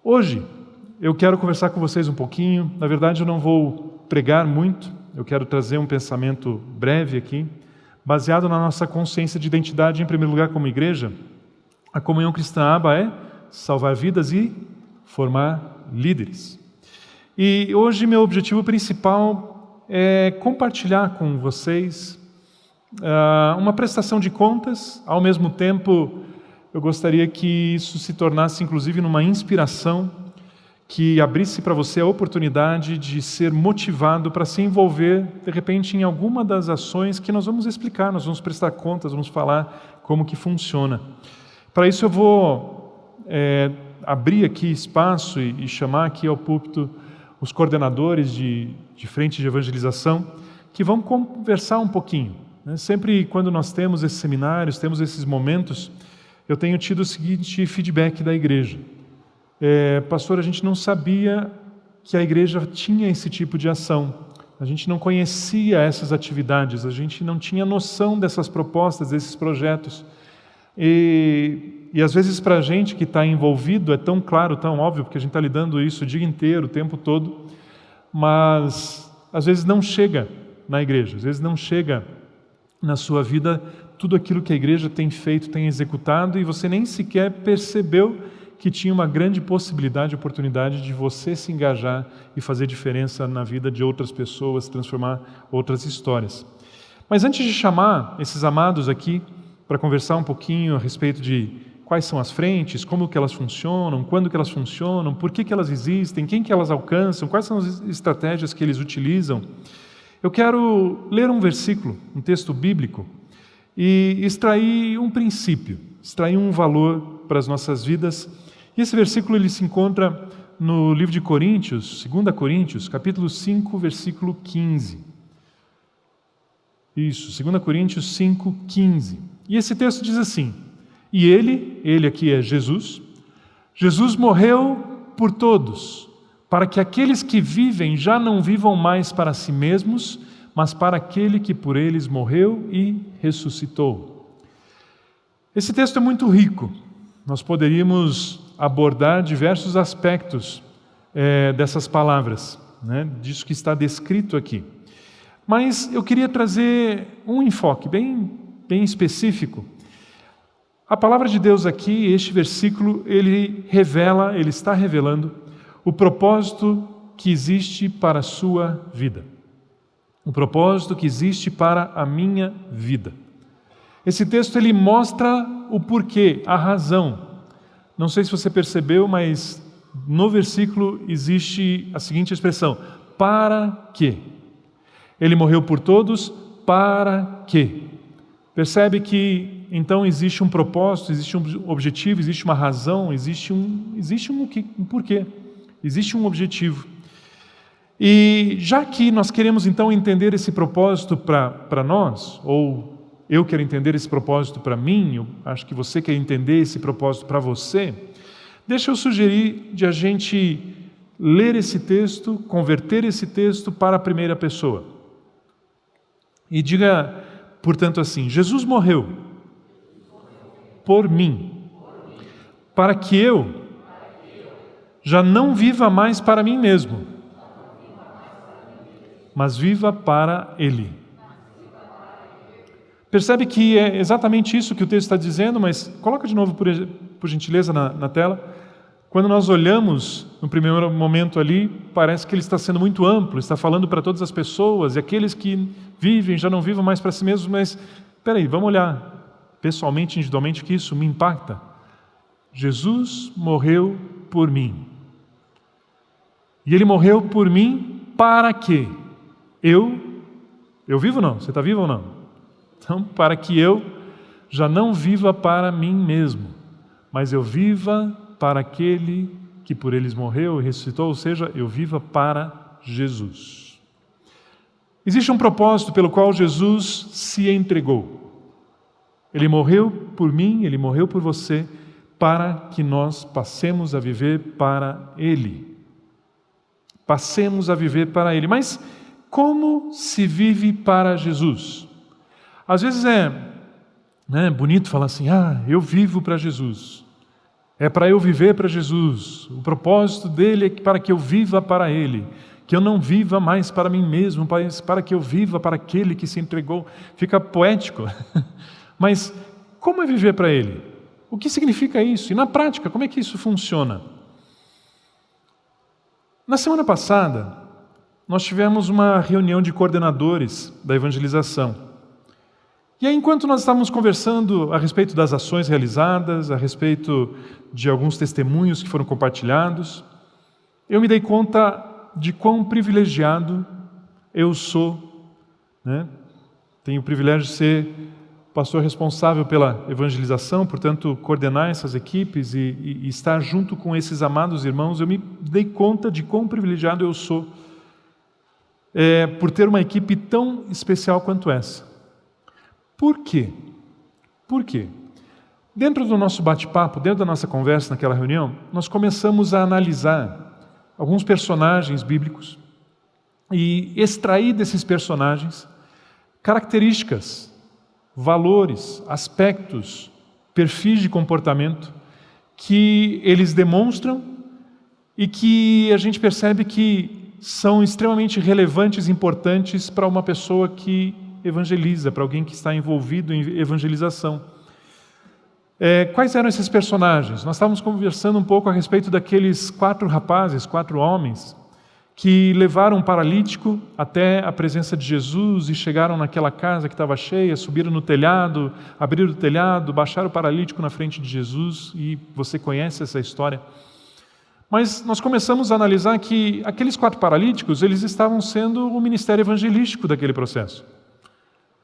Hoje, eu quero conversar com vocês um pouquinho. Na verdade, eu não vou pregar muito, eu quero trazer um pensamento breve aqui, baseado na nossa consciência de identidade, em primeiro lugar, como igreja. A comunhão cristã ABA é salvar vidas e formar líderes. E hoje, meu objetivo principal é compartilhar com vocês uma prestação de contas. Ao mesmo tempo, eu gostaria que isso se tornasse, inclusive, numa inspiração que abrisse para você a oportunidade de ser motivado para se envolver, de repente, em alguma das ações que nós vamos explicar, nós vamos prestar contas, vamos falar como que funciona. Para isso eu vou abrir aqui espaço e chamar aqui ao púlpito os coordenadores de frente de evangelização, que vão conversar um pouquinho. Sempre quando nós temos esses seminários, temos esses momentos, eu tenho tido o seguinte feedback da igreja. Pastor, a gente não sabia que a igreja tinha esse tipo de ação. A gente não conhecia essas atividades, a gente não tinha noção dessas propostas, desses projetos. E às vezes para a gente que está envolvido é tão claro, tão óbvio, porque a gente está lidando isso o dia inteiro, o tempo todo, mas às vezes não chega na igreja, às vezes não chega na sua vida tudo aquilo que a igreja tem feito, tem executado, e você nem sequer percebeu que tinha uma grande possibilidade, oportunidade de você se engajar e fazer diferença na vida de outras pessoas, transformar outras histórias. Mas antes de chamar esses amados aqui para conversar um pouquinho a respeito de quais são as frentes, como que elas funcionam, quando que elas funcionam, por que elas existem, quem que elas alcançam, quais são as estratégias que eles utilizam, eu quero ler um versículo, um texto bíblico, e extrair um princípio, extrair um valor para as nossas vidas. E esse versículo ele se encontra no livro de Coríntios, 2 Coríntios, capítulo 5, versículo 15. Isso, 2 Coríntios 5, 15. E esse texto diz assim: e ele aqui é Jesus morreu por todos, para que aqueles que vivem já não vivam mais para si mesmos, mas para aquele que por eles morreu e ressuscitou. Esse texto é muito rico. Nós poderíamos abordar diversos aspectos dessas palavras, disso que está descrito aqui. Mas eu queria trazer um enfoque bem específico. A palavra de Deus aqui, este versículo, ele está revelando o propósito que existe para a sua vida. O propósito que existe para a minha vida. Esse texto ele mostra o porquê, a razão. Não sei se você percebeu, mas no versículo existe a seguinte expressão: para quê? Ele morreu por todos, para quê? Percebe que então existe um propósito, existe um objetivo, existe uma razão, existe um porquê, existe um objetivo. E já que nós queremos então entender esse propósito para nós, ou eu quero entender esse propósito para mim, eu acho que você quer entender esse propósito para você, deixa eu sugerir de a gente ler esse texto, converter esse texto para a primeira pessoa. E diga, portanto, assim: Jesus morreu por mim, para que eu já não viva mais para mim mesmo, mas viva para Ele. Percebe que é exatamente isso que o texto está dizendo, mas coloca de novo, por gentileza, na tela. Quando nós olhamos, no primeiro momento ali, parece que ele está sendo muito amplo, está falando para todas as pessoas, e aqueles que vivem já não vivam mais para si mesmos, mas, peraí, vamos olhar pessoalmente, individualmente, que isso me impacta. Jesus morreu por mim. E Ele morreu por mim para quê? Eu vivo ou não? Você está vivo ou não? Então, para que eu já não viva para mim mesmo, mas eu viva para aquele que por eles morreu e ressuscitou, ou seja, eu viva para Jesus. Existe um propósito pelo qual Jesus se entregou. Ele morreu por mim, Ele morreu por você, para que nós passemos a viver para Ele. Passemos a viver para Ele. Mas como se vive para Jesus? Às vezes é bonito falar assim: eu vivo para Jesus. É para eu viver para Jesus. O propósito dele é para que eu viva para Ele. Que eu não viva mais para mim mesmo, mas para que eu viva para aquele que se entregou. Fica poético. Mas como é viver para Ele? O que significa isso? E na prática, como é que isso funciona? Na semana passada, nós tivemos uma reunião de coordenadores da evangelização. E aí, enquanto nós estávamos conversando a respeito das ações realizadas, a respeito de alguns testemunhos que foram compartilhados, eu me dei conta de quão privilegiado eu sou, né? Tenho o privilégio de ser pastor responsável pela evangelização, portanto, coordenar essas equipes e estar junto com esses amados irmãos. Eu me dei conta de quão privilegiado eu sou por ter uma equipe tão especial quanto essa. Por quê? Por quê? Dentro do nosso bate-papo, dentro da nossa conversa naquela reunião, nós começamos a analisar alguns personagens bíblicos e extrair desses personagens características, valores, aspectos, perfis de comportamento que eles demonstram e que a gente percebe que são extremamente relevantes e importantes para uma pessoa que evangeliza, para alguém que está envolvido em evangelização. Quais eram esses personagens? Nós estávamos conversando um pouco a respeito daqueles 4 rapazes, 4 homens, que levaram um paralítico até a presença de Jesus e chegaram naquela casa que estava cheia, subiram no telhado, abriram o telhado, baixaram o paralítico na frente de Jesus, e você conhece essa história. Mas nós começamos a analisar que aqueles 4 paralíticos, eles estavam sendo o ministério evangelístico daquele processo.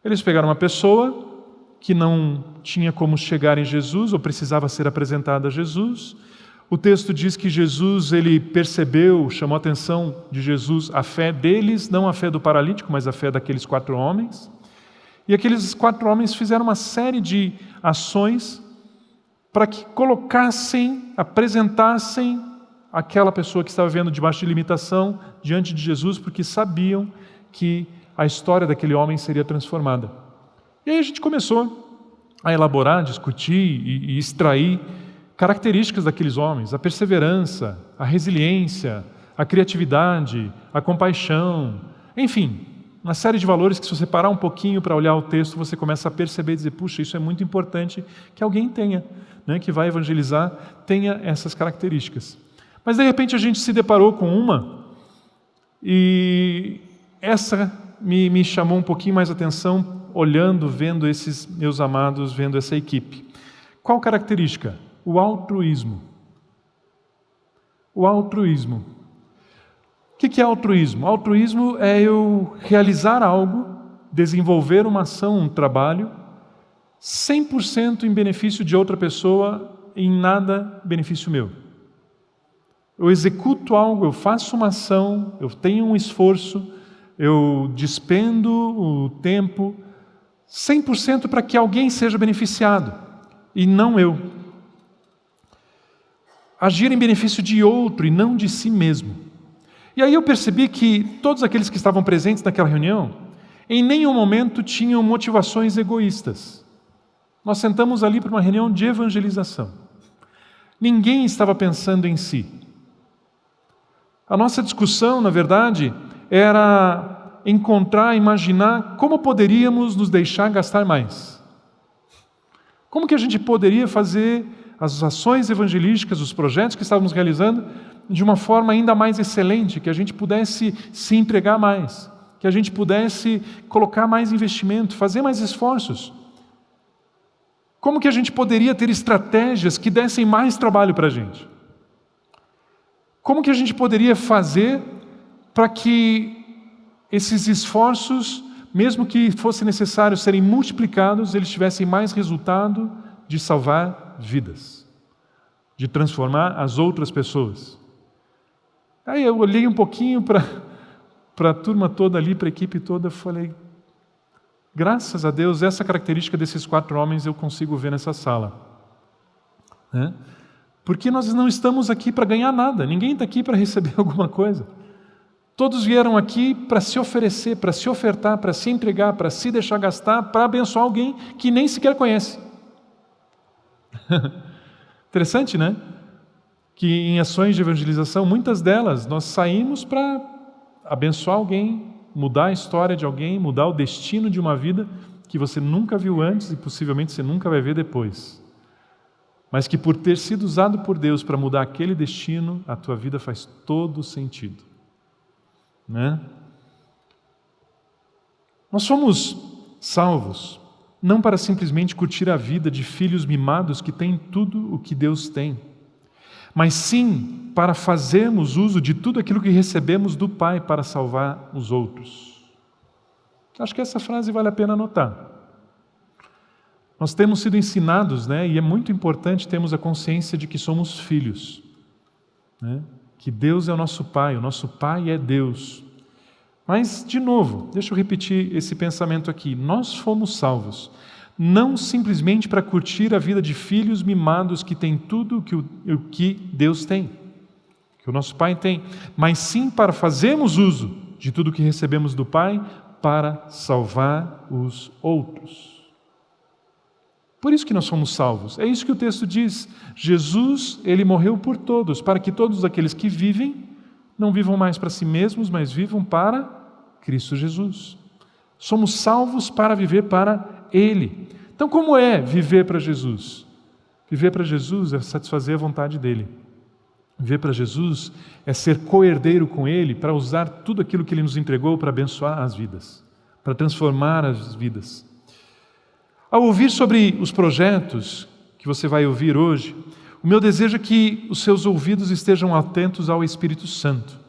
Eles pegaram uma pessoa que não tinha como chegar em Jesus, ou precisava ser apresentada a Jesus. O texto diz que Jesus, ele percebeu, chamou a atenção de Jesus a fé deles, não a fé do paralítico, mas a fé daqueles 4 homens. E aqueles 4 homens fizeram uma série de ações para que colocassem, apresentassem aquela pessoa que estava vivendo debaixo de limitação diante de Jesus, porque sabiam que a história daquele homem seria transformada. E aí a gente começou a elaborar, discutir e extrair características daqueles homens: a perseverança, a resiliência, a criatividade, a compaixão, enfim, uma série de valores que, se você parar um pouquinho para olhar o texto, você começa a perceber e dizer: puxa, isso é muito importante que alguém tenha, né, que vai evangelizar, tenha essas características. Mas de repente a gente se deparou com uma, e essa me chamou um pouquinho mais atenção, olhando, vendo esses meus amados, vendo essa equipe. Qual característica? O altruísmo. O altruísmo. O que é altruísmo? Altruísmo é eu realizar algo, desenvolver uma ação, um trabalho, 100% em benefício de outra pessoa, em nada benefício meu. Eu executo algo, eu faço uma ação, eu tenho um esforço, eu despendo o tempo 100% para que alguém seja beneficiado, e não eu. Agir em benefício de outro e não de si mesmo. E aí eu percebi que todos aqueles que estavam presentes naquela reunião, em nenhum momento tinham motivações egoístas. Nós sentamos ali para uma reunião de evangelização. Ninguém estava pensando em si. A nossa discussão, na verdade, era encontrar, imaginar como poderíamos nos deixar gastar mais. Como que a gente poderia fazer as ações evangelísticas, os projetos que estávamos realizando, de uma forma ainda mais excelente, que a gente pudesse se entregar mais, que a gente pudesse colocar mais investimento, fazer mais esforços. Como que a gente poderia ter estratégias que dessem mais trabalho para a gente? Como que a gente poderia fazer para que esses esforços, mesmo que fosse necessário serem multiplicados, eles tivessem mais resultado de salvar vidas, de transformar as outras pessoas? Aí eu olhei um pouquinho para a turma toda ali, para a equipe toda, falei: graças a Deus, essa característica desses 4 homens eu consigo ver nessa sala. Né? Porque nós não estamos aqui para ganhar nada, ninguém está aqui para receber alguma coisa. Todos vieram aqui para se oferecer, para se ofertar, para se entregar, para se deixar gastar, para abençoar alguém que nem sequer conhece. Interessante, né? Que em ações de evangelização, muitas delas, nós saímos para abençoar alguém, mudar a história de alguém, mudar o destino de uma vida que você nunca viu antes e possivelmente você nunca vai ver depois. Mas que por ter sido usado por Deus para mudar aquele destino, a tua vida faz todo sentido. Né? Nós somos salvos não para simplesmente curtir a vida de filhos mimados que têm tudo o que Deus tem, mas sim para fazermos uso de tudo aquilo que recebemos do Pai para salvar os outros. Acho que essa frase vale a pena anotar. Nós temos sido ensinados, né, e é muito importante termos a consciência de que somos filhos, né, que Deus é o nosso Pai é Deus. Mas, de novo, deixa eu repetir esse pensamento aqui. Nós fomos salvos, não simplesmente para curtir a vida de filhos mimados que têm tudo o que Deus tem, que o nosso Pai tem, mas sim para fazermos uso de tudo o que recebemos do Pai para salvar os outros. Por isso que nós somos salvos. É isso que o texto diz. Jesus, Ele morreu por todos, para que todos aqueles que vivem não vivam mais para si mesmos, mas vivam para Cristo Jesus. Somos salvos para viver para Ele. Então, como é viver para Jesus? Viver para Jesus é satisfazer a vontade dEle. Viver para Jesus é ser co-herdeiro com Ele, para usar tudo aquilo que Ele nos entregou para abençoar as vidas, para transformar as vidas. Ao ouvir sobre os projetos que você vai ouvir hoje, o meu desejo é que os seus ouvidos estejam atentos ao Espírito Santo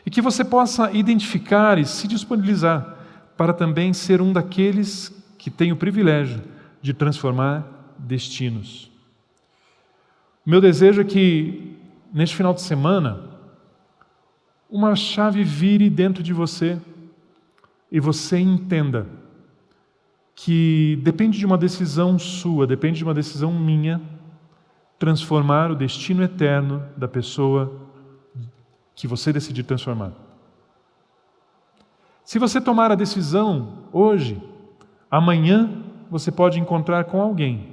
e que você possa identificar e se disponibilizar para também ser um daqueles que tem o privilégio de transformar destinos. O meu desejo é que, neste final de semana, uma chave vire dentro de você e você entenda que depende de uma decisão sua, depende de uma decisão minha, transformar o destino eterno da pessoa que você decidir transformar. Se você tomar a decisão hoje, amanhã você pode encontrar com alguém,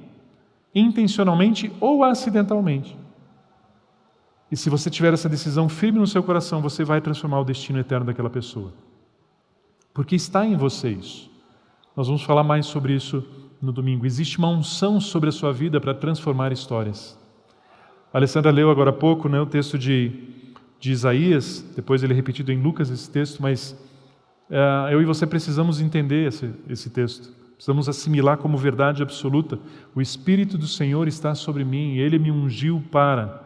intencionalmente ou acidentalmente. E se você tiver essa decisão firme no seu coração, você vai transformar o destino eterno daquela pessoa. Porque está em você isso. Nós vamos falar mais sobre isso no domingo. Existe uma unção sobre a sua vida para transformar histórias. A Alessandra leu agora há pouco, né, o texto de Isaías, depois ele é repetido em Lucas esse texto, mas eu e você precisamos entender esse texto. Precisamos assimilar como verdade absoluta. O Espírito do Senhor está sobre mim, Ele me ungiu para.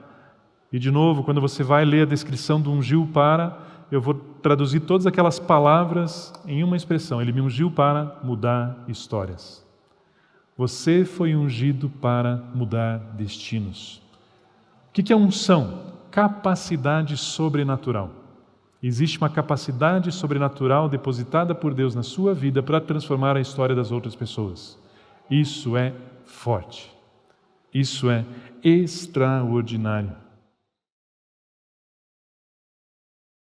E de novo, quando você vai ler a descrição do ungiu para, eu vou traduzir todas aquelas palavras em uma expressão. Ele me ungiu para mudar histórias. Você foi ungido para mudar destinos. O que é unção? Capacidade sobrenatural. Existe uma capacidade sobrenatural depositada por Deus na sua vida para transformar a história das outras pessoas. Isso é forte. Isso é extraordinário.